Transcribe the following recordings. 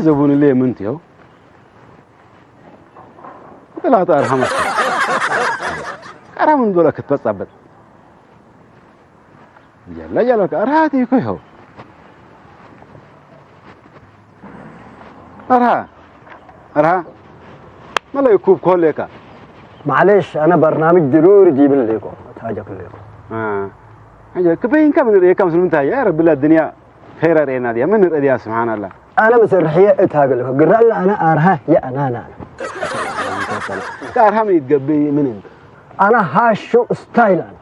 زبون اللي منتيو طلعت ارحمك ارحم من دولك تبصبط يلا يلا ارهاتي كيهو ارها ما يكوب كلك معلش انا برنامج ضروري جيب لكم حاجه كلكم حاجه كبين كم ريكم سنت يا رب الله الدنيا خير رينا دي من رديا سبحان الله انا مسرحيه اتهاجل لكم قرر انا ارها يا انا تعرف من يتقبي من انت انا هاشو ستايل انا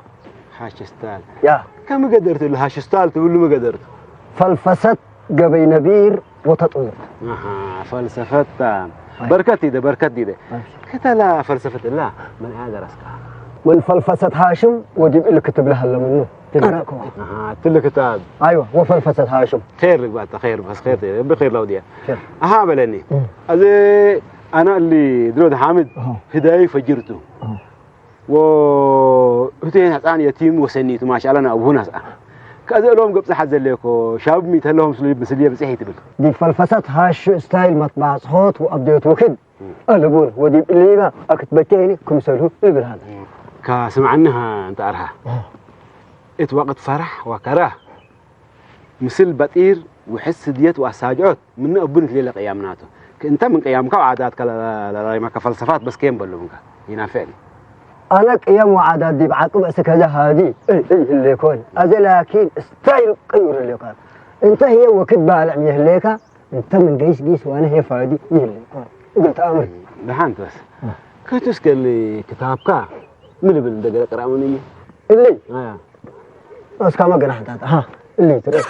هاش ستايل يا كم قدرت له هاش ستايل تقول له ما قدرت فلفست قبي نبير وتطوير فلسفه بركتي ده كتلا فلسفه الله من هذا راسك من فلفسه هاشم وجيب لك كتب لها منه تقراكم تلك كتاب ايوه وفلفسه هاشم خير لك بعد خير بس خير بخير لو دي بلني هذا انا اللي درود حامد هدايه فجرته وهتين حسان يتيم وسنيت ما شاء الله انا ابونا كذا لهم قبص حزلكو شاب ميت لهم سليب مسليه بصحيت بك دي فلفسه هاش ستايل مطبع صوت وابديت وكد البون ودي اللي ما اكتبتيني كم سلو يقول هذا كسمع عنها انت ارها ات وقت فرح وكره مثل بطير وحس ديت واساجعت من ابنك ليله قيامناته انت من قيامك وعاداتك لا ما كفلسفات بس كيم بلومك ينافعني انا قيام وعادات دي بعقب اسكذا هذه اللي يكون اذا لكن ستايل غير اللي قال انت هي وكد بالع يهليك انت من قيس وانا هي فادي يهلي قلت امر دحانت بس كتسك اللي كتابك من بندق قرامنيه اللي بس كما قرحت ها اللي ترى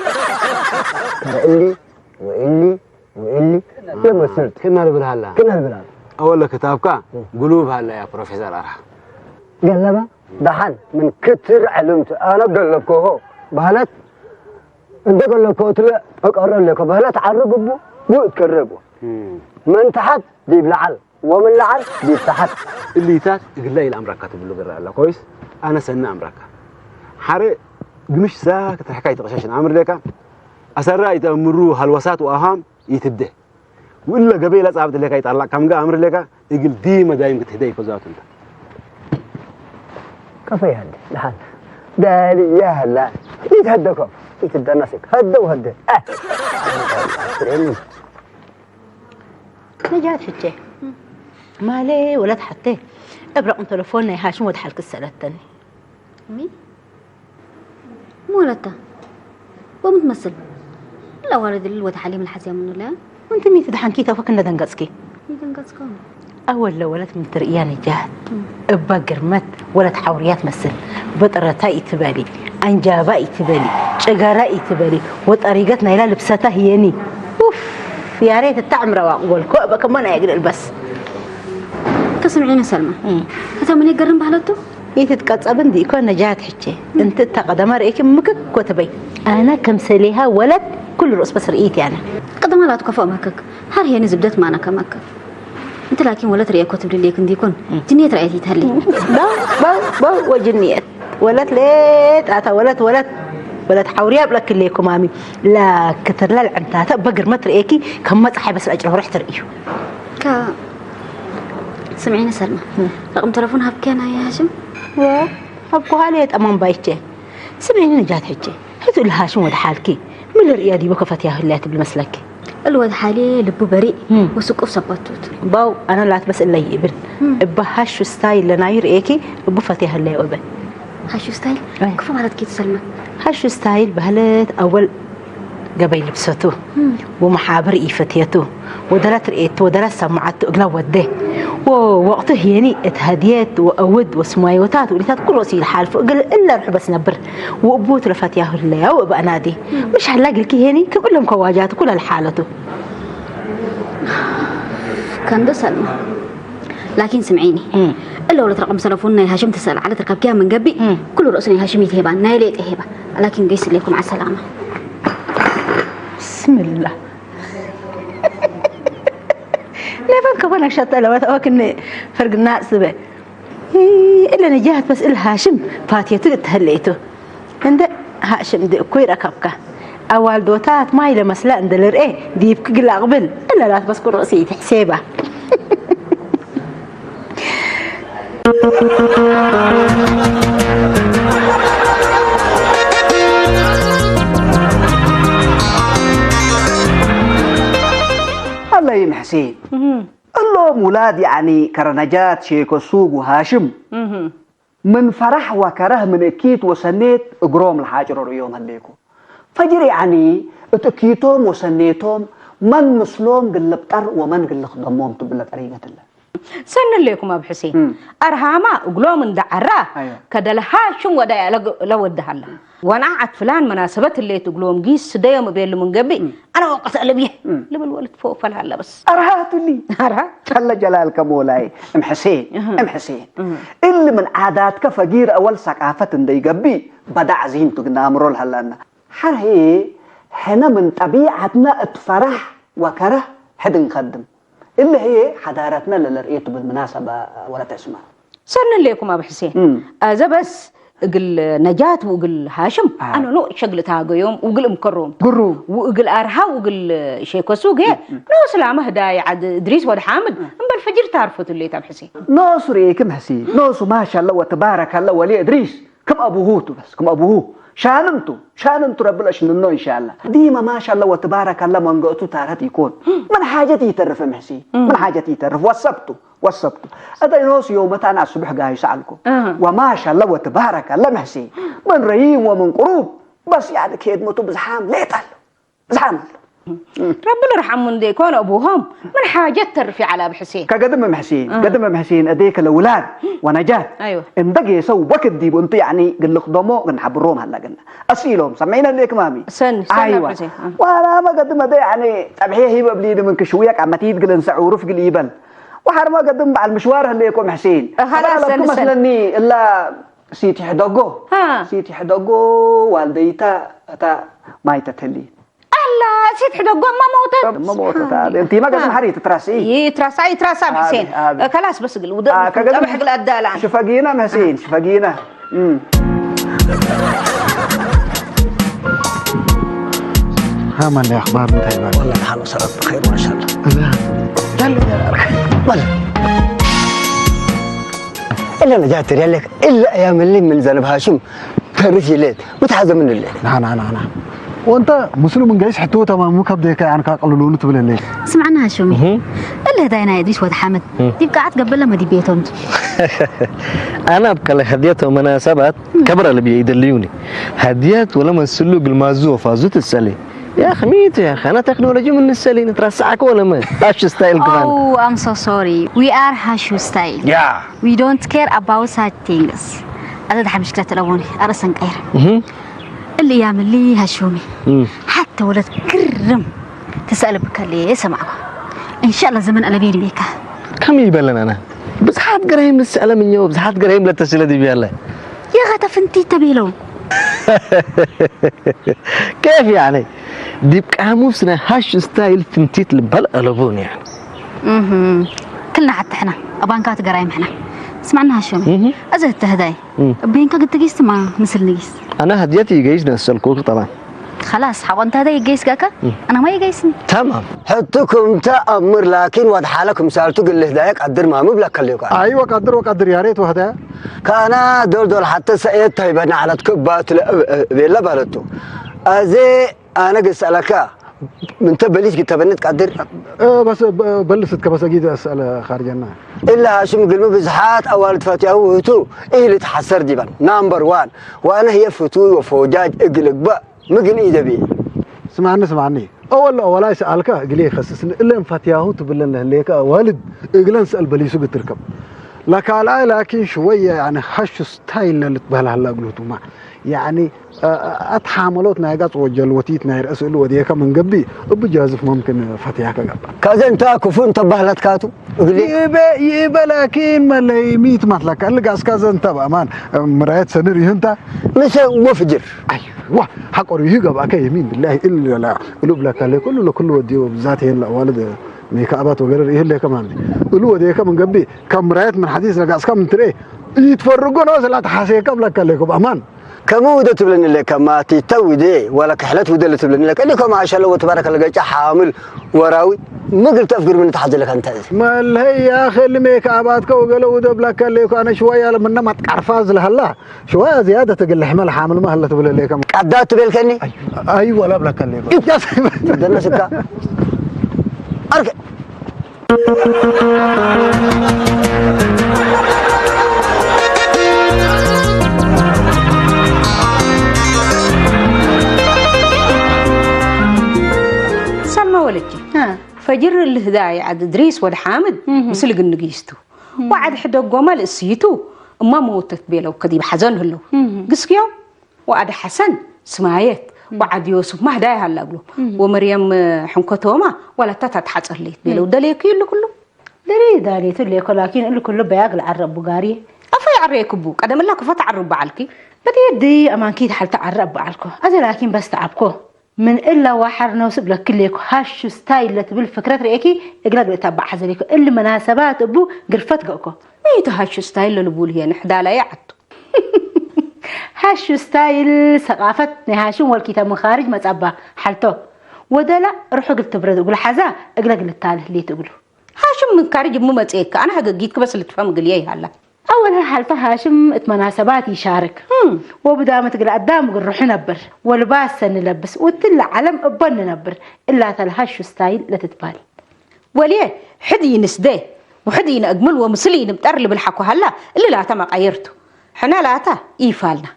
اللي وإلي يا صرت كنا البلهلا أول كتابك قلوب هلا يا بروفيسور أرها قلبه دحن من كتر علمت أنا قلبكوه بهلت أنت قلبكوه تلا أقرأ لك بهلت عربه وتكربه من تحت ديب لعل ومن لعل ديب تحت اللي تات يقول لي الأمر كاتب له قرأ له كويس أنا سنة أمرك حرق قمش ساكت حكاية غشاشن أمر لك أسرع يتأمروا هالوسات وأهم يتبده وإلا قبيلة صعبت لك يطلع كم جا أمر لك يقول ديما دايم كتهدي فزات أنت كفي هدي لحال دالي يا هلا يتهدكم يتدنسك هدوا وهدي نجات حجة مالي ولد حتى ابرق من تلفوننا هاشم ود حلق السنة الثانية مين؟ مو ولدته ومتمثل لا ولد الود حليم الحسيا منه لا وانت مين تدحن كي توفكنا دنقصكي يدنقصكم أول لو ولد من ترقيان جهد أبا قرمت ولد حوريات مثل بطرتها تبالي أنجابا تبالي شجرة تبالي وطريقتنا إلى لبستها هيني أوف يا ريت التعمر والكوبة كمان أقدر بس تسمعينا سلمى هذا من يقرن بحالته يتتقص أبندي يكون نجاة حجة أنت تقدم رأيك مكك كتبي أنا كمثليها ولد كل رأس بس رأيتي أنا قدم لا تكفى مكك هل هي نزبدت معنا كمكك انت لكن ولا تريك كتب لي كندي يكون جنيت رأيتي تهلي با وجنيت ولد ليت أتا ولد حوريا بلك اللي كمامي لا كثر لا العنتات بقر ما تريكي كم ما صحي بس الأجر ورح ترقيه سمعينا سلمى رقم تلفونها بكينا يا هاشم هبكو هاليت أمام بايتي سمعيني نجاة حجة هتو الهاشم ود حالكي من الرياضي وقفت يا هلات بالمسلك الواد حالي لبو بريء وسقف سبطوت باو أنا لا بس اللي يبن بهاش ستايل لناير إيكي بفتح هلا وبن هاشو ستايل كيف مالت كيت سلمى هاش ستايل بهلت أول قبيل لبسته ومحابر إيفتيته ودرت رئيت ودرت سمعت أقلا وده ووقته يعني اتهديت وأود وسمايوتات وليتات كل رأسي الحال فقل إلا روح بس نبر وأبوت لفات ياهو اللي وأبقى نادي مش هلاقي لكي هني كل لهم كواجات كل الحالته كان ده سلمى لكن سمعيني إلا ولد رقم تلفوننا هاشم تسأل على تركب كيا من قبي كل رأسنا هاشم يتهبا نايليت إهبا لكن قيس لكم على السلامة بسم الله ليه كمان شاطة لو أكن فرق الناس به إلا نجاهت بس الهاشم فاتيته تهليته عند هاشم دي كوي ركبك أول دوتات ما إلى مسلا عند الرئة دي بكل أقبل إلا لا بس كل رأسي تحسيبه الله يمحسين الله مولاد يعني كرنجات شيك السوق وهاشم من فرح وكره من اكيد وسنيت اقروم الحاجر اليوم هليكو فجر يعني اتكيتهم وسنيتهم من مسلوم قل بطر ومن قل خدمهم تبلا طريقة الله سن لكم ابو حسين ارهاما اقلو من دعرا كدلها شو ودا لو ودهلا وانا عد فلان مناسبات اللي تقولون قيس دايما بين من قبي انا وقت قلبي لما الولد فوق فلا بس ارهات لي ارها خلى جلالك مولاي ام حسين اللي من عاداتك فقير اول ثقافه دي قبي بدا عزيمتك نامرو لهلنا حرهي هنا من طبيعتنا اتفرح وكره حد نخدم اللي هي حضارتنا اللي لقيته بالمناسبة ولا تسمع سن لكم أبو حسين إذا بس قل نجاة وقل هاشم أنا نو شغلتها يوم وقل مكروم وقل أرها وقل شيكو سوقي نو سلامة هدايا عد إدريس ود حامد من بالفجر تعرفوا اللي تام حسين ناصري كم حسين ناصر ما شاء الله وتبارك الله ولي إدريس كم أبوه بس كم أبوه شانمتو رب الأشنو إن شاء الله ديما ما شاء الله وتبارك الله من قوتو تارت يكون من حاجتي يترف محسي من حاجتي يترف وصبتو هذا ينوس يوم تانا الصبح قاعد يسألكم وما شاء الله وتبارك الله محسي من رهيم ومن قروب بس يعني كيد متو بزحام ليتل زحام ربنا يرحم من ديكون أبوهم من حاجة ترفي على أبو حسين كقدم محسين أديك الأولاد ونجاة أيوه إندق يسوي وقت دي بنتي يعني قل خدموا نحبروهم هلا قلنا أصيلهم سمعينا ليك مامي سن أيوه حسين وأنا ما قدم ده يعني تبحيه هي ببليد من كشويك عم تيد قل نسعور في قليبل وحر ما قدم بعد المشوار اللي يكون حسين هلا مثلا إلا سيتي حدقو والديتا تا ما يتتهلي لا سيد حدقون ما موتت هذا انت ما قدم حري تتراسي يتراسى حسين خلاص بس قل وده أبحق الأدالة شفاقينا محسين شفاقينا ها من الأخبار متى والله الحال وصلت بخير ما شاء الله دلوا يا الخير إلا نجات ريالك إلا أيام اللي من زنب هاشم كرتي ليت متحزم من الليل. نعم وانت مسلم من جيش حتوه تمام مو كبديك يعني كقللون تبل الليل. سمعنا هاشمي اللي هداينا ادريس ود حامد دي قاعد قبل لما دي بيتهم انا ابقى لك هديات ومناسبات كبر اللي بيدليوني هديات ولما السلوق المازوه فازوت السلي يا اخي ميت يا اخي انا تكنولوجي من السلي نترسعك ولا ما هاش ستايل كمان. Oh, I'm so sorry. We are Hashu style. Yeah. We don't care about such things. هذا ده مشكلة الأولى أرسل غير. اللي يعمل لي هشومي. حتى ولد كرم تسأل بكالي سمعه. إن شاء الله زمن أنا بيني بيك. كم يبلن أنا؟ بس حد قريم السألة من يوم بس حد قريم للتسألة دي بيالله. يا غدا فنتي تبيلون. كيف يعني؟ دي بقاموسنا هاش ستايل فنتيت لبالقلبون يعني. كلنا حتى احنا أبانكات قرايم احنا. سمعنا هاشومي. أزهد هداي. بينك قد تجيس مع مثل نجيس. أنا هديتي يجيش نسألكوك طبعا. خلاص حاولت هذا يجيس كاكا أنا ما يجيسني. تمام. حطكم تأمر لكن وضح حالكم سألتوا قل هدايك قدر ما مبلغ كليك. أيوة قدر يا ريت وهذا. كأنا دول حتى سأيت هيبنا على تكبات بيلا بلتو. أزي أنا قسألك من تبليش قلت بنت قدر. بس بلست كبس أجيد أسأل خارجنا. إلا هاشم قلبي بزحات أول فاتحة هو تو إيه اللي تحسر ديبان نمبر 1 وأنا هي فتوي وفوجاج اقلق بقى مقل إيدا بي. سمعني أولا يسألك قلي خصصني إلا انفتياهو تبلن ليك والد اقلن سأل بليسو تركب لكن شوية يعني هش ستايل اللي تبهلها هلا قلتوا ما يعني أتحاملوت ناقات وجلوتيت ناير أسئل وديك من قبي بجازف ممكن فتياك قبل كذا أنت كفون تبهلت كاتو يبا لكن ما اللي ميت مثلك اللي قاس كذا أنت بأمان مرايات سنري أنت مش وفجر أيوة حق أريه قبل أكيد يمين بالله إلا لا قلوب لك اللي كله وديه بذاته هلا والد ميكابات وغيره إيه اللي كمان قلوا وديه كمان قبي كم مرايات من حديث لقاس كم تري يتفرقون ولا تحاسي قبل كلكم بأمان كمودة تبلن لك ما تتوي دي ولا كحلت ودل تبلن لك اللي كم ما شاء الله وتبارك الله جاي حامل وراوي ما قلت أفكر من تحضر لك أنت ما هي يا أخي اللي ميك أبادك وقالوا ودبلك اللي أنا شوية لما ما تعرفاز لهلا شوية زيادة تقل حمل حامل ما هلا تبلن لك قدات تبل كني أيوة لا بلك اللي بدنا سكة أركع ولدي فجر الهداية عاد إدريس ود حامد مسلق النقيستو وعاد حدا قومال السيتو ما موتت بيلو كدي بحزن هلو قسكيو وعاد حسن سمايت وعاد يوسف ما هداي هلا قلو ومريم حنكتوما ولا تتحصل لي بيلو دليك يلو كله دليت اللي لكن اللي كله بياقل عرب بقاري أفي عريك بوك قدم الله كفت عرب بعلكي بدي أمان كيد حال تعرب بعلكو هذا لكن بس تعبكو من إلا واحد نوسب لك كليكو هاش ستايل بالفكرة رأيكي إقلق لتابع حزليكو اللي مناسبات أبو قرفت قوكو ميت هاش ستايل اللي هي نحدا لا يعد هاش ستايل ثقافة نهاشم والكتاب من خارج ما تابع حالته وده لا روحوا قلت برد أقول حزا إقلق للتالي اللي تقوله هاشم من خارج مو متأكد أنا حقيقيتك بس اللي تفهم قليي هلا أول حالته هاشم مناسبات يشارك وبدا ما تقول قدام قل روح نبر والباس نلبس وتلا علم أبن نبر إلا تلهاش ستايل لا تتبالي وليه حدي نسده وحدي أجمل ومسلين بتقرب الحكوا هلا اللي لا تم غيرته حنا لا تا إيفالنا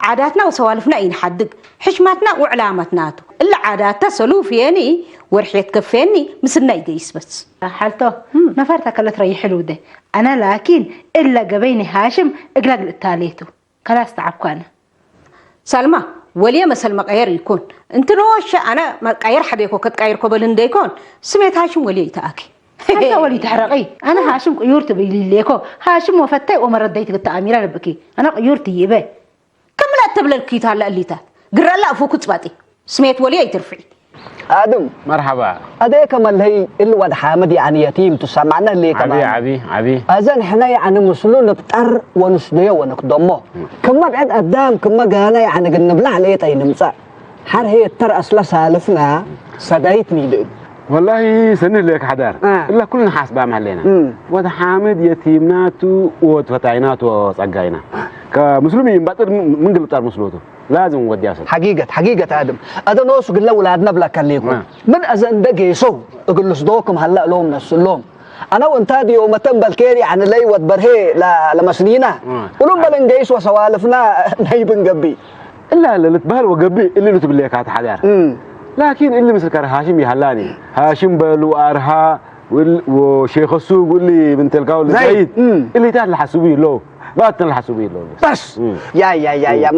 عاداتنا وسوالفنا ينحدق حشماتنا وعلاماتناتو إلا عاداتنا سلوفيني ورحية كفيني مثلنا يقيس بس حالته نفرتك اللي تريح له ده أنا لكن إلا قبيني هاشم إقلق للتاليتو خلاص تعبكو أنا سلمى وليه ما سلمى غير يكون انت نوش أنا ما غير حديكو كت غير قبل ديكون سمعت هاشم وليه تأكي أنت ولي تحرقي أنا هاشم قيورت بيليكو هاشم وفتاي ومرد ديتك التأميرة لبكي أنا قيورتي يبي كم لا تبلل كيت هلا اللي تا قرر لا فوق تباتي سمعت وليه ترفعي آدم مرحبا هذا كمان هي الواد حامد يعني يتيم تسمعنا اللي كمان عبي أذن إحنا يعني مسلون نبتر ونسديه ونقدمه كم بعد قدام كم جانا يعني قلنا بلا عليه تين مسا حر هي تر أصلا سالفنا صدايتني ده والله سنه لك حدار الا كلنا حاسبها محلنا وده حامد يتيمناتو وفتايناتو صقاينا كمسلمين بطر من قلطار مسلوتو لازم نودي اصل حقيقة آدم هذا نوسو قل أولادنا بلا كليكم من أذن دقي صو أقول لصدوكم هلا لهم نسلهم أنا وأنت دي يوم تنبل كيري عن اللي وتبرهي لمسنينا ولهم بلنجيس وسوالفنا نايبن قبي إلا اللي تبهل وقبي اللي نتبليك هات حدار لكن اللي مثل كار هاشم يهلاني هاشم بلو أرها وشيخ السوق واللي بنت القول زايد اللي تحت الحسوبي له باتن الحسوبي له بس يا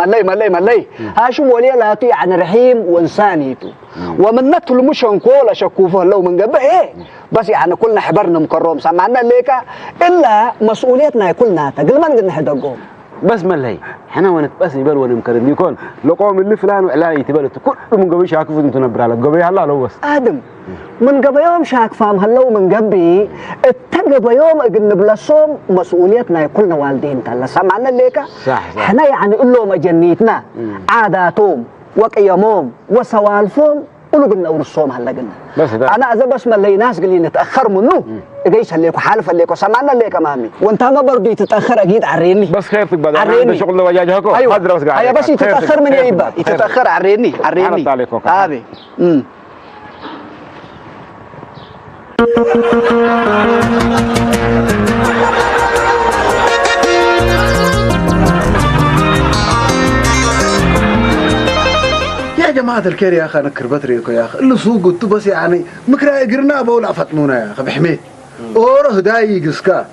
ملي هاشم ولي لا يطيع عن رحيم وانسانيته ومن نتل مش نقول شكوفه لو من قبل ايه بس يعني كلنا حبرنا مكرم سمعنا ليك الا مسؤوليتنا كلنا تقل ما نقدر نحدقهم بس ملهي احنا ونتبسني بل ونمكرني يكون لقوم اللي فلان وعلاني تبلت كل من قبل شاكفوا انتو نبرا لك قبل هلا لو بس ادم من قبل يوم شاك فاهم هلو من قبل اتقب يوم اقن بلصوم مسؤوليتنا كلنا والدين تلا سمعنا ليك صح احنا يعني نقول لهم جنيتنا عاداتهم وقيمهم وسوالفهم قولوا قلنا ورسوم هلا قلنا بس ده انا اذا بس ملي ناس قال لي نتاخر منه اجيش هليكوا حالف هليكوا سمعنا ليك مامي وانت ما برضي تتاخر اكيد عريني بس خيرتك بدل عندي شغل وجاجهكم ايوه هيا بس يتاخر من يبا يتاخر عريني ابي يا جماعة الخير يا أخي أنا كربت ريكو يا أخي اللي سوق قلت بس يعني مكرا قرنا بولا فتنونا يا أخي بحميد أوره داي قسكا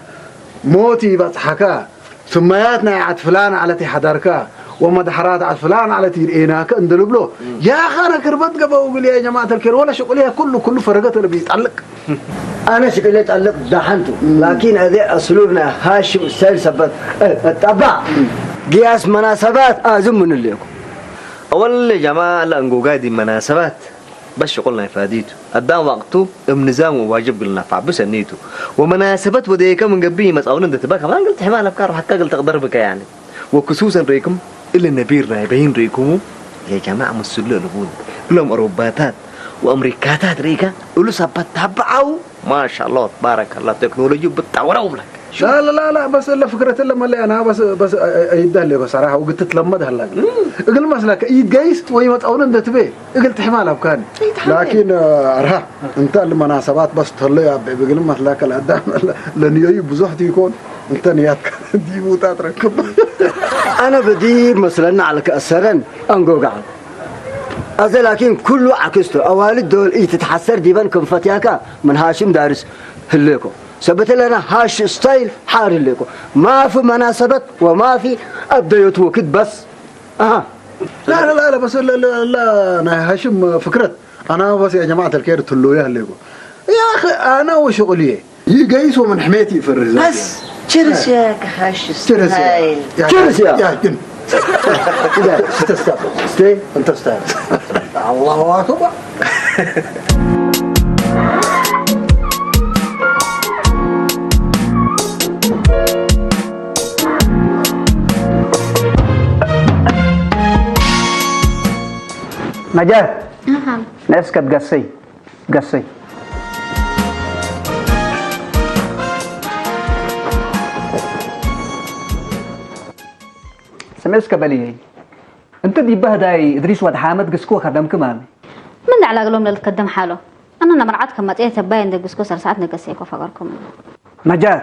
موتي بضحكا سمياتنا عاد فلان على تي حدركا ومدحرات عاد فلان على تي رئيناك اندلب له يا أخي أنا كربت قبا وقل يا جماعة الخير ولا شغلها كله فرقت اللي بيتعلق أنا شكلي تعلق دحنته لكن هذا أسلوبنا هاشم سلسبت الطبع قياس مناسبات أزم من الليكم أول يا جماعة لا نقول دي مناسبات بس شغلنا فاديته قدام وقته النظام وواجب لنا فعبس نيته ومناسبات وديك من قبي مسؤولين ده تبقى ما قلت حمال أفكار وحتى قلت أقدر بك يعني وخصوصا ريكم اللي نبيرنا يبين ريكم يا جماعة مسؤولين لبون لهم أوروباتات وأمريكاتات ريكا ولو سبت تبعوا ما شاء الله تبارك الله تكنولوجيا بتطور لك لا بس الا فكره الا ملي انا بس ايدها لي بصراحه وقلت تلمد هلا اقل مسلك يتقيست ويمت اون انت تبي قلت حمالها بكان لكن ارها انت المناسبات بس طلع بقل مسلك الادام لن يبزحتي يكون انت نياتك دي موتات ركب أنا بدي مثلا على كأسرن أنقو قاعد هذا لكن كله عكسته أوالد دول إيه تتحسر ديبان كم فتياكا من هاشم دارس هليكو سبت لنا هاش ستايل حار هليكو ما في مناسبات وما في أبدا يتوكد بس لا بس لا أنا هاشم فكرت أنا بس يا جماعة الخير تلويا هليكو يا أخي أنا وشغلي يقيسوا من حميتي في الرزاق بس تشرس يا هاش ستايل تشرس يا جن استي انت استاذ الله اكبر نجاة ناس قصي سمسك بليه انت دي بهداي ادريس واد حامد قسكو خدم كمان من على قلوم للقدم حاله انا مرعتكم ما تيت باين دق قسكو ساعتنا قسيكو فقركم نجاة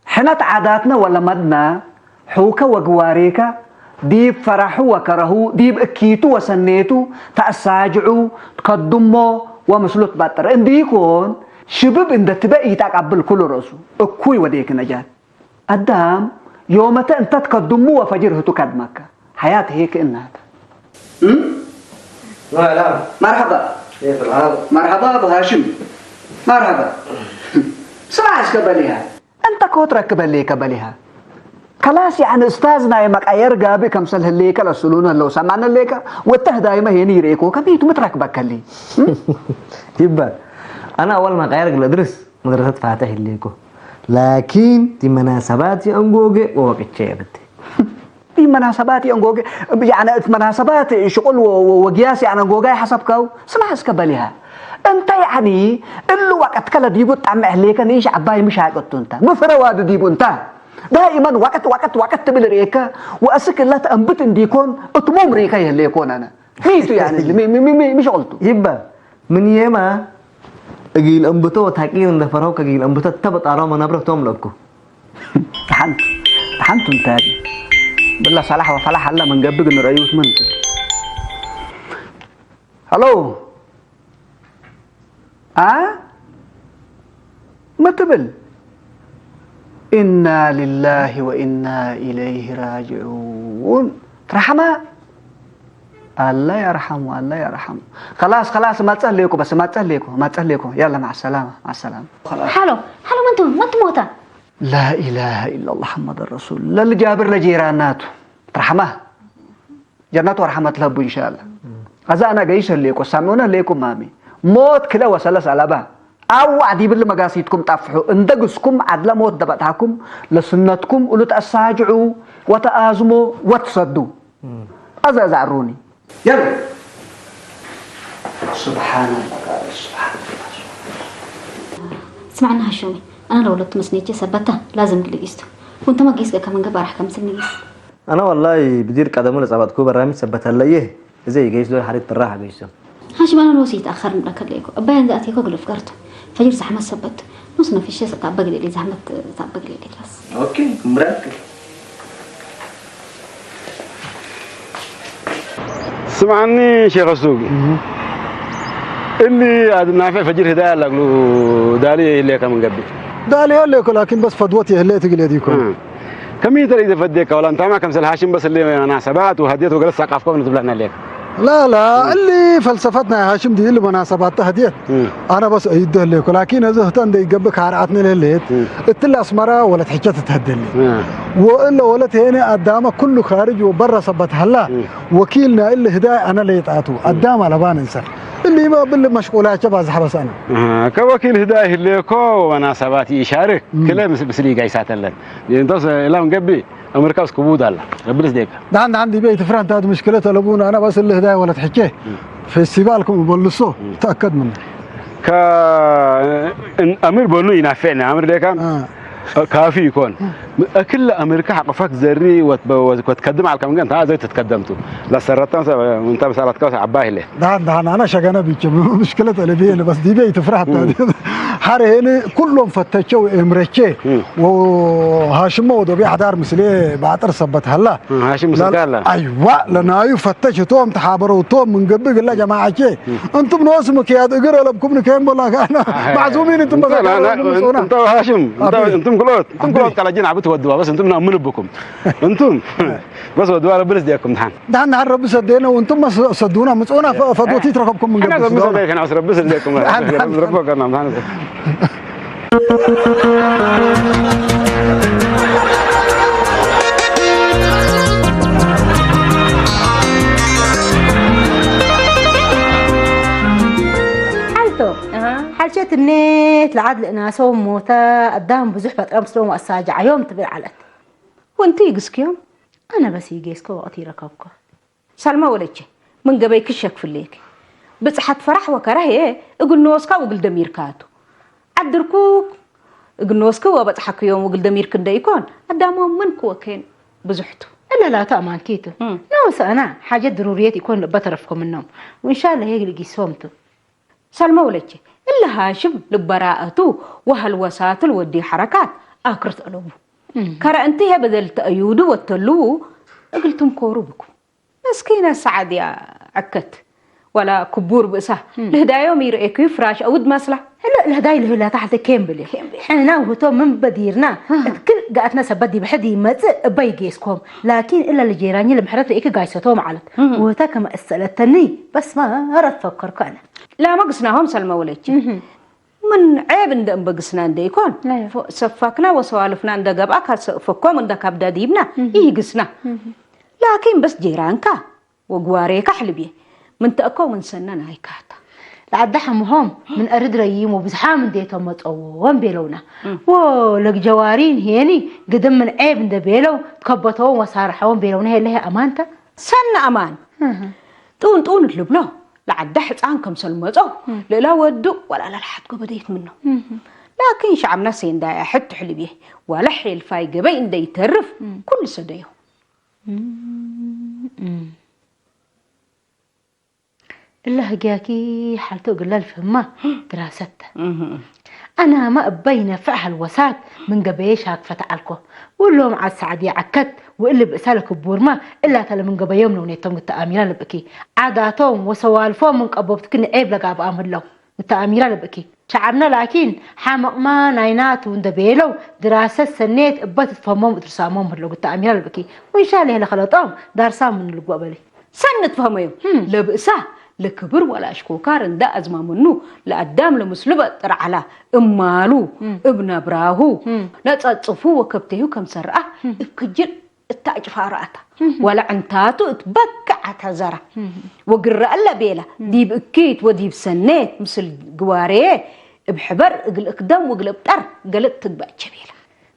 حنت عاداتنا ولا مدنا حوكا وقواريكا ديب فرحوا وكرهوا ديب اكيتوا وسنيتوا تأساجعوا تقدموا ومسلوط بطر اندي يكون شباب اند تبقى يتقبل كل رأسه اكوي وديك نجاة قدام يومتا انت تقدموا وفجره تقدمك حياة هيك انها لا مرحبا مرحبا ابو هاشم مرحبا سمعش كبليها انت كوترك كبليها خلاص يعني استاذنا يمك اير قابي كم سنه الليك لسلونا لو سمعنا الليك والتهداي ما هي ريكو كبيتو متركبك لي يبقى انا اول ما غيرك ادرس مدرسه فاتح الليكو لكن دي مناسبات انغوغي ووقت شيبتي دي مناسبات انغوغي يعني مناسبات شغل وقياس يعني انغوغي حسب كاو سمع اسكبليها انت يعني اللي وقت كلا ديبو طعم اهليك نيش عباي مش عاقدت انت مفرواد ديبو انت دائما وقت تبل ريكا واسك الله تنبت ديكون اتموم ريكا يلي يكون انا ميتو يعني اللي مش قلته يبا من يما اجيل انبتو تحقين ان فراوك اجيل انبتو تبط ارام نبره توملكو تحنت انت هذه بالله صلاح وفلاح الله من قبل انه رأيوت منك هلو ما تبل إنا لله وإنا إليه راجعون رحمة الله يرحمه خلاص ما تسهليكم بس ما تسهليكم يلا مع السلامة خلاص حلو ما تموتا لا إله إلا الله محمد رسول الله اللي جابر لجيراناته رحمة جنات ورحمة الله إن شاء الله هذا أنا جايش ليكم سامعونا ليكم مامي موت كلا وسلس على با أو عدي بالله مقاسيتكم طفحوا اندقسكم عدل موت دبتاكم لسنتكم قلوا تأساجعوا وتآزموا وتصدوا هذا زعروني يلا سبحان الله اسمعنا هشومي أنا لو لطت مسنيتي ثبتها لازم قلقيسته وانت ما قيسك كمان قبل راح كمسل نقيس انا والله بدير قدمه لصابتكو برامج ثبتها ليه زي جيش دول حريت بالراحه جيشه هاشم أنا لو سيت أخر من ركض ليكو أبين ذاتي يكو قلف قرته فجر زحمة ثبت نصنا في الشيء تعبق لي زحمة تعبق لي بس اوكي مركز سمعني شيخ السوق اللي نافع فجر هدايا لقلو دالي اللي كمان قبل دالي يقول لك لكن بس فضوتي اللي تقول يديكم كم يدري إذا فديك ولا أنت ما كمسل هاشم بس اللي مناسبات وهديت وقلت ثقافكم نتبلعنا لك لا اللي فلسفتنا يا هاشم دي اللي مناسبات هديت انا بس ايده لك لكن اذا هتان دي جنبك عرعتني لليت التل اسمره ولا تحجت تهدلني والا ولا هنا قدامك كله خارج وبره صبت هلا وكيلنا اللي هدايا انا اللي يتعاتو قدام على بان انسان اللي ما باللي مشغولات شبه زحبس انا كوكيل هدايه ليكو ومناسبات يشارك كله مسلي جايسات لنا انت لا مقبي امريكا اسكبود الله ربنا يديك ده عندي بيت فرنت هذه مشكلته لابونا انا بس اللي هدايا ولا تحكيه في استقبالكم بلصوه تاكد منه امير بنو ينافعنا امير ليك كافي يكون كل امريكا حقفك زري وتقدم على كم انت زي تتقدمتوا لا سرطان وانت بسالت كاس عباه له ده انا شغاله بيك مشكله اللي بس دي بيت فرحت حاره هنا كلهم فتشوا امريكا وهاشم ودو حدار مسلي بعطر صبت هلا هاشم مسكاله ايوه لنا فتشتوهم تحابروا توم من قبل قال يا جماعه انتم نوسمك يا اقرا لكم كان والله انا معزومين انتم انت هاشم انتم كلوت كلاجين عبت ودوا بس انتم نامن بكم انتم بس ودوا ربنا يديكم دحان دحان رب صدينا وانتم ما صدونا مصونا فضوتي تركبكم من قبل انا رب يديكم ربك كنا حاجات النت لعاد لنا سو موتا قدام بزح بطرم سلو اساجع يوم تبع علت وانت يقسك يوم انا بس يجيسكو وقتي ركبكو سلمى ولجي من قبيك الشك في الليك بصحت فرح وكراهيه اقول نوسكا وقل دمير كاتو عدركوك اقول نوسكا وبضحك يوم وقل دمير كندا يكون قدامهم منك وكين بزحتو لا تأمان كيتو نوس انا حاجات ضروريات يكون بترفكم النوم وان شاء الله هيجي صومتو سلمى ولجي إلا هاشم لبراءته وهالوسات الودي حركات أكرت قلوبه كرا انتها بدل تأيودو والتلو قلتم كوروبكم مسكينة سعد يا عكت ولا كبور بأسه الهدايا ميرئيك يفراش أود مسلح لا الهدايا اللي هلا تحت كيمبلي احنا وهو من بديرنا كل قاعدنا سبدي بحدي مت بيجيسكم لكن الا الجيراني اللي محرت ايك قايستهم علت وتاك ما اسالتني بس ما رد فكر كان لا ما قسناهم سلمى ولتي من عيب ندم بقسنا ندي يكون سفاكنا وسوالفنا ند قبعك فكوا من دك ابدا ديبنا يقسنا لكن بس جيرانك وقواريك حلبي من تاكو من سننا هيكاتا لعدحمهم من أرد ريم وبزحام ديتهم متقوم بيلونا ولك جوارين هيني قدم من عيب ندبيلو تكبطوهم وصارحوهم بيلونا هي اللي هي أمانتا سنة أمان تون تلبلو لعد حصان كم سلمصو لا ودو ولا لا حد قبديت منه لكن شعبنا سين دا حت حلبيه ولا حيل فاي قبي ان يترف كل سديه إلا هجاكي حالته قلال الفهمة دراسته أنا ما أبين فعل وساد من قبيش هاك فتعلكو وقول مع السعدية عكت وإلي بأسالك بورما إلا تلا من قبيوم لو نيتم التأميران لبكي عاداتهم وسوالفهم من قبوبتكن عيب لقاب أمر له التأميران لبكي شعبنا لكن حامق ما ناينات وندبيلو دراسة سنيت أبات تفهمهم وترسامهم مرلو التأميران لبكي وإن شاء الله لخلطهم دارسام من القبلي سنة فهميهم لبئسا لكبر ولا أشكوكار إن دا أزما منو لقدام لمسلبة ترعلا إمالو ابن براهو لا تصفو وكبتهو كم سرعة إبكجل التأجفارات ولا عنتاتو اتبكع تزرع وقرأ الله بيلا ديب اكيت وديب سنات مثل قواريه بحبر اقل اقدام وقل ابتر قلت تتبع جبيلة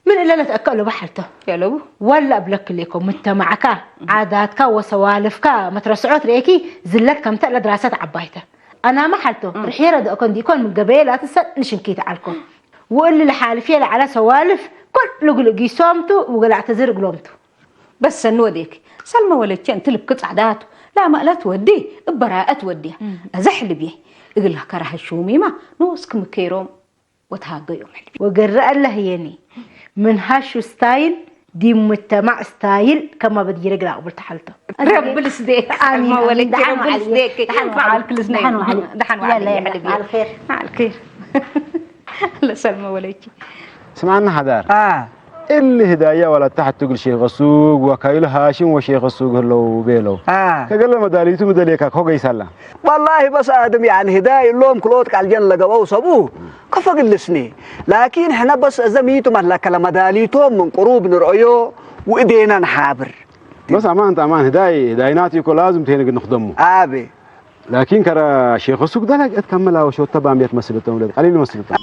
من إلا نتأكلوا بحالته يا لبو ولا أبلك لكم مجتمعك عاداتك وسوالفك مترسعوت ريكي زلت كم تقل دراسات عبايته أنا ما حالته رح يرد أكون ديكون من قبيلات السن نشنكيت عليكم وقل لحالي فيها على سوالف كل لقلقي صومتو وقل اعتذر قلومتو بس سنو ديك سلمى ولدتين تلب قطع عاداته لا ما لا توديه براءة توديه أزحل بيه يقول لها كره الشومي ما نوسك مكيروم وتهاقي يوم وقرأ الله يني من هاشو ستايل دي مجتمع ستايل كما بدي يرجع قبل تحلته رب الصديق آمين ما ولك دحن رب الصديق فعل كل سنة دحن على الخير على الخير لا سلمى ولك سمعنا حدار اللي هدايا ولا تحت تقول شيخ السوق وكايل هاشم وشيخ السوق هلو بيلو كقول مداليتو مداليك هو يسلا والله بس آدم يعني هدايا اللوم كلوتك على الجنة لقوا صبوه كفق اللسني لكن احنا بس زميتو مهلا كلام مداليتو من قروب نرأيو وإيدينا نحابر بس أمان هدايناتي كل لازم تهني نخدمه آبي لكن كرا شيخ السوق ده لا تكملها وشو تبع 100 مسلتهم ولد قليل مسلتهم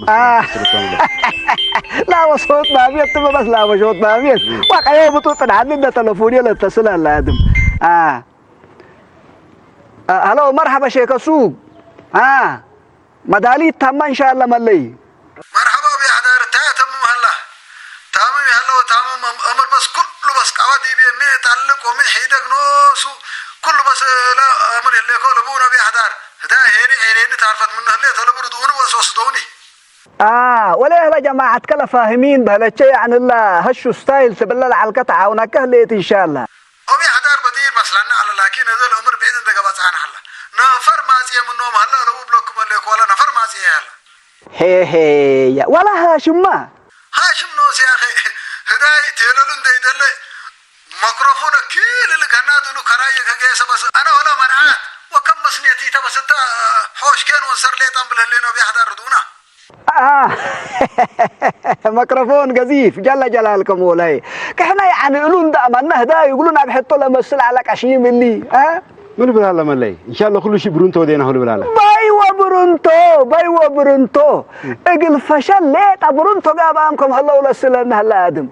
لا وصوت ما تبى بس لا وصوت ما وقع يوم بتوصل عندنا تلفوني ولا اتصل على آدم هلو مرحبا شيخ السوق مدالي تم إن شاء الله ملي مرحبا بحضر تمام هلا تمام هلا وتمام أمر بس كله بس قوادي بيمي تعلق ومي حيدك نوسو كله بس لا أمر اللي يقول أبونا بحضر ده هيني تعرفت منه اللي طلبوا ردونه بس وصدوني ولا يا جماعة كلا فاهمين بهالشيء يعني الله هشو ستايل تبلل على القطعة ونكهلت إن شاء الله أبي حضر بدير مثلا على لكن هذول الأمر بعيد عندك بس عن هلا نفر ماسية منهم هلا لو بلوكم اللي ولا نفر ماسية هلا هي ولا هاشم ما هاشم نوس يا أخي هداي تيلولن ديدل ميكروفون كيل اللي كنا دلو كراية كجيسة بس أنا ولا منعات وكم مسنيتي تبص أنت حوش كان وصر لي تنبل اللي نبي حضر ردونا ميكروفون قذيف جل جلالكم ولاي كحنا يعني يقولون ده أمنا هداي يقولون أنا بحط له مسل على كشيء مني من بلالا ملي إن شاء الله كل شيء برونتو دينا هو بلالا بايوا برونتو اقل فشل ليه برونتو قابامكم هلا ولا سلنا هلا آدم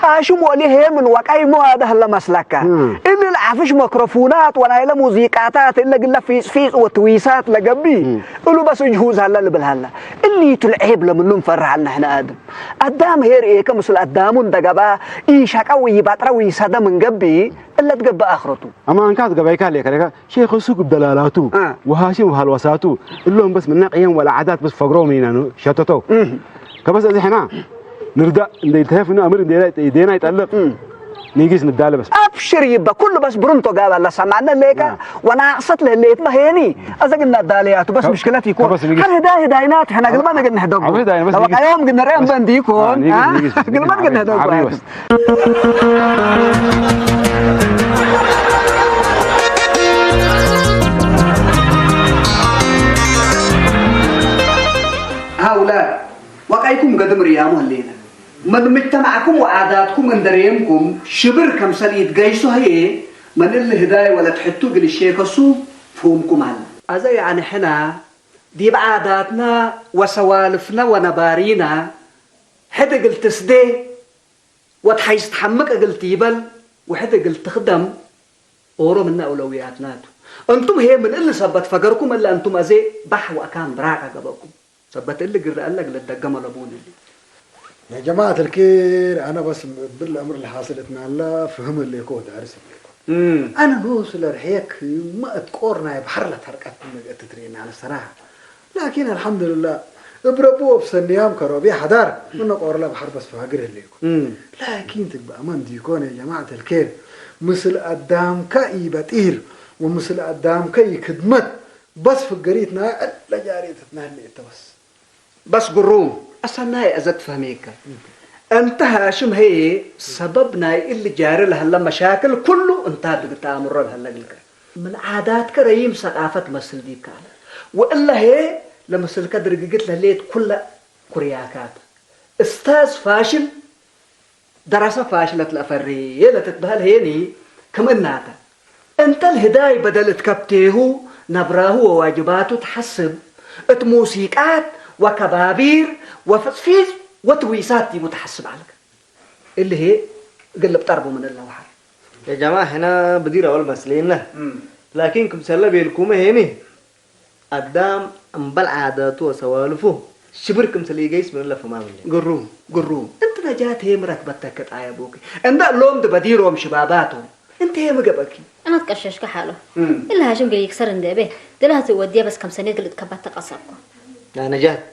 هاشم ولي هي من وقعي مو هذا هلا مسلكة اللي العفش ميكروفونات ولا إلا موسيقاتات إلا قلنا فيس وتويسات لقبي قولوا بس جهوز هلا اللي بالهلا اللي تلعب لمنهم فرح لنا احنا آدم قدام هير إيه كمثل قدامون دقبا إيشك أو يباترا ويسادا من قبي إلا تقبى آخرته أما أنكاد قبايك عليك شيخ السوق بدلالاتو وهاشم وهالوساتو اللهم بس من قيم ولا عادات بس فقروا مينا شتتو كبس أزي حنا نرد ندي تهفنا أمر دينا يتألق نيجيس نداله بس أبشر يبقى كله بس برونتو قال الله سمعنا ليك وأنا أقصد له اللي ما هيني أزق النداليات بس مشكلتي يكون هل هداينات إحنا قبل ما نقدر نهدق لو كيوم قلنا رأيهم بندي يكون قبل ما نقدر نهدق هؤلاء وقعكم قدم ريامه الليلة من مجتمعكم وعاداتكم من دريمكم شبر كم سنة جيسوا هي من اللي هداية ولا تحطوا قل الشيخ السوق فهمكم هلا أزاي يعني حنا دي بعاداتنا وسوالفنا ونبارينا حدا قلت تسدي وتحيس تحمك قلت يبل وحدا قلت تخدم أورو من أولوياتنا أنتم هي من اللي سبت فجركم إلا أنتم أزي بح وأكان براعة جبكم سبت اللي جرى قال لك للدجمة لبوني يا جماعة الخير أنا بس بالأمر اللي حاصلتنا الله فهم اللي يكون دارس أنا نوصل رحيك ما أتقورنا بحر لا تركت من التترين على الصراحة لكن الحمد لله بربو بسنيام كروبي حدار من قور لا بحر بس فاجر الليكم لكن تبقى أمان ديكون يا جماعة الخير مثل قدام كاي بتير ومثل قدام كاي خدمت بس في قريتنا لا جاريتنا اللي بس قروم أصلا أزت فهميك أنت هاشم هي سببنا اللي جاري لها مشاكل كله أنت بتأمر لها لك من عادات كريم ثقافة مسل دي كان وإلا هي لما سلك درجت لها ليت كل كرياكات استاذ فاشل دراسة فاشلة الأفرية لا تتبهل هيني كمان ناتا أنت الهداية بدل تكبتيه نبراه وواجباته تحسب موسيقات وكبابير وفسفيز وتويسات متحسب عليك اللي هي قلب طربه من اللوحة يا جماعة هنا بدير أول مسلينا لكنكم سلا بيلكم هني قدام أمبل عاداته وسوالفه شبركم سلي جيس من الله فما مني قروم أنت نجات هي مركبتك يا أبوك أنت اللوم بديرهم شباباتهم أنت هي مجبكي أنا تكشش كحاله إلا هاشم جاي يكسر ندبه دلها توديه بس كم سنة اللي تكبت تقصبكم يا نجات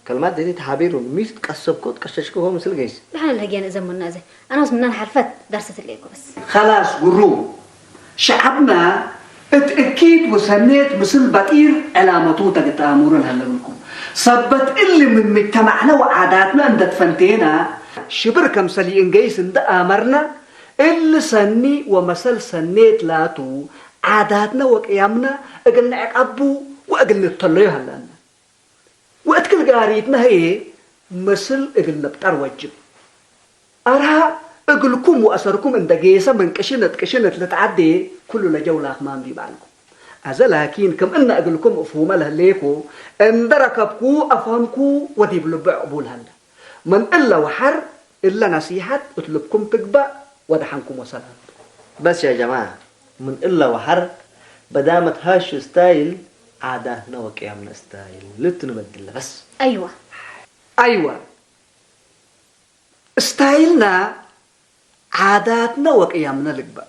كلمات دي تعبير ميس تكسبكم تكششكم هو مثل جيس نحن اللي هجينا زمنا زي أنا وزمنا حرفت درست الليكو بس خلاص قروم شعبنا اتأكيد وسنيت مثل بطير علامته تأمر لها لكم صبت اللي من مجتمعنا وعاداتنا عند تفنتينا شبر كم سلي إنجيس عند أمرنا اللي سني ومثل سنيت لاتو عاداتنا وقيامنا أقلنا عقبو وأقلنا نطلعها لنا وأتكل قاريتنا هي مثل أقلنا بتار وجب أرها أقلكم وأسركم إن دقيسة من كشنت لتعدي كل لجولة أخمان دي بعلكم هذا لكن كم أن أقلكم أفهم لها ليكو إن دركبكو أفهمكو وديب لبع قبول هلا من إلا وحر إلا نصيحة أطلبكم تقبع ودحنكم وسلام بس يا جماعة من إلا وحر بدامت هاش ستايل عاداتنا وقيامنا ستايل لتنبدل بس أيوة ستايلنا عاداتنا وقيامنا لقبع